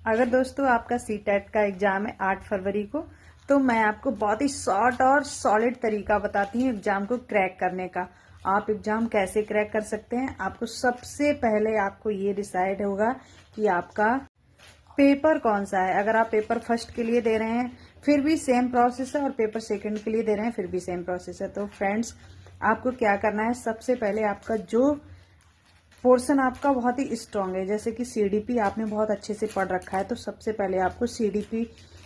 अगर दोस्तों आपका सीटेट का एग्जाम है 8 फरवरी को, तो मैं आपको बहुत ही शॉर्ट और सॉलिड तरीका बताती हूँ एग्जाम को क्रैक करने का। आप एग्जाम कैसे क्रैक कर सकते हैं। आपको सबसे पहले आपको ये डिसाइड होगा कि आपका पेपर कौन सा है। अगर आप पेपर फर्स्ट के लिए दे रहे हैं फिर भी सेम प्रोसेस है, और पेपर सेकंड के लिए दे रहे हैं फिर भी सेम प्रोसेस है। तो फ्रेंड्स, आपको क्या करना है, सबसे पहले आपका जो पोर्शन आपका बहुत ही स्ट्रांग है, जैसे कि सीडीपी आपने बहुत अच्छे से पढ़ रखा है, तो सबसे पहले आपको सीडीपी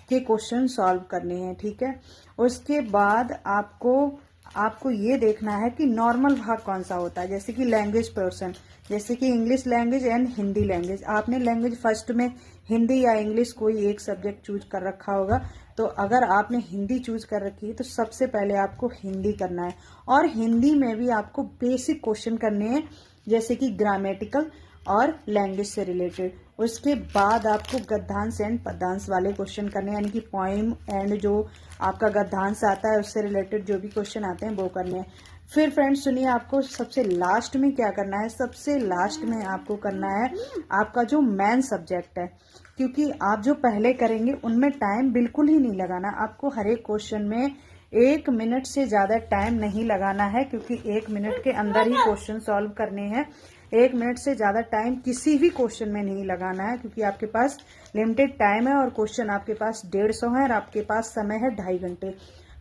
के क्वेश्चन सॉल्व करने हैं, ठीक है। उसके बाद आपको ये देखना है कि नॉर्मल भाग कौन सा होता है, जैसे कि लैंग्वेज पोर्शन, जैसे कि English language and Hindi language. आपने लैंग्वेज फर्स्ट में हिंदी या इंग्लिश कोई एक सब्जेक्ट चूज कर रखा होगा, तो अगर आपने हिंदी चूज कर रखी है तो सबसे पहले आपको हिंदी करना है। और हिंदी में भी आपको बेसिक क्वेश्चन करने हैं, जैसे कि ग्रामेटिकल और लैंग्वेज से रिलेटेड। उसके बाद आपको गद्यांश एंड पद्यांश वाले क्वेश्चन करने हैं, यानी कि पोइम एंड जो आपका गद्यांश आता है उससे रिलेटेड जो भी क्वेश्चन आते हैं वो करने हैं। फिर फ्रेंड्स सुनिए, आपको सबसे लास्ट में क्या करना है। सबसे लास्ट में आपको करना है आपका जो मेन सब्जेक्ट है, क्योंकि आप जो पहले करेंगे उनमें टाइम बिल्कुल ही नहीं लगाना। आपको हर एक क्वेश्चन में 1 मिनट से ज़्यादा टाइम नहीं लगाना है, क्योंकि 1 मिनट के अंदर ही क्वेश्चन सॉल्व करने हैं। 1 मिनट से ज़्यादा टाइम किसी भी क्वेश्चन में नहीं लगाना है, क्योंकि आपके पास लिमिटेड टाइम है और क्वेश्चन आपके पास 150 है और आपके पास समय है 2.5 घंटे।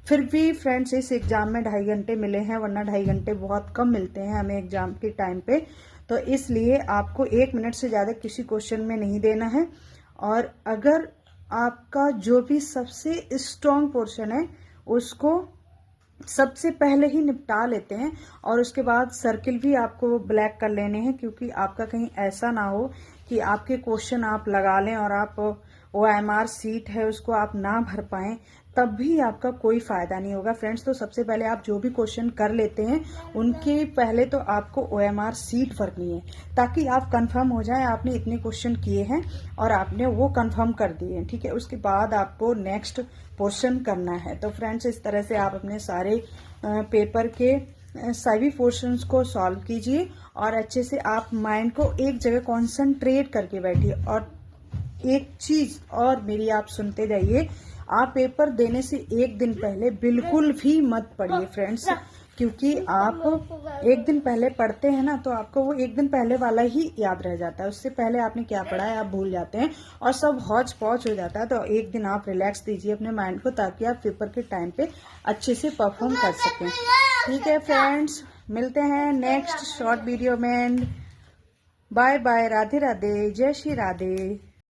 फिर भी फ्रेंड्स इस एग्जाम में 2.5 घंटे मिले हैं, वरना 2.5 घंटे बहुत कम मिलते हैं हमें एग्जाम के टाइम पे। तो इसलिए आपको 1 मिनट से ज़्यादा किसी क्वेश्चन में नहीं देना है। और अगर आपका जो भी सबसे स्ट्रॉन्ग पोर्शन है उसको सबसे पहले ही निपटा लेते हैं, और उसके बाद सर्किल भी आपको ब्लैक कर लेने हैं, क्योंकि आपका कहीं ऐसा ना हो कि आपके क्वेश्चन आप लगा लें और आप OMR सीट है उसको आप ना भर पाएं, तब भी आपका कोई फायदा नहीं होगा फ्रेंड्स। तो सबसे पहले आप जो भी क्वेश्चन कर लेते हैं उनके पहले तो आपको OMR सीट भरनी है, ताकि आप कंफर्म हो जाए आपने इतने क्वेश्चन किए हैं और आपने वो कंफर्म कर दिए हैं, ठीक है। उसके बाद आपको नेक्स्ट पोर्शन करना है। तो फ्रेंड्स इस तरह से आप अपने सारे पेपर के सभी पोर्शंस को सॉल्व कीजिए, और अच्छे से आप माइंड को एक जगह कॉन्सेंट्रेट करके बैठिए। और एक चीज और मेरी आप सुनते जाइए, आप पेपर देने से 1 दिन पहले बिल्कुल भी मत पढ़िए फ्रेंड्स, क्योंकि आप 1 दिन पहले पढ़ते हैं ना तो आपको वो 1 दिन पहले वाला ही याद रह जाता है। उससे पहले आपने क्या पढ़ा है आप भूल जाते हैं और सब हौच पौच हो जाता है। तो 1 दिन आप रिलैक्स दीजिए अपने माइंड को, ताकि आप पेपर के टाइम पे अच्छे से परफॉर्म कर सकें, ठीक है फ्रेंड्स। मिलते हैं नेक्स्ट शॉर्ट वीडियो में। बाय बाय, राधे राधे, जय श्री राधे।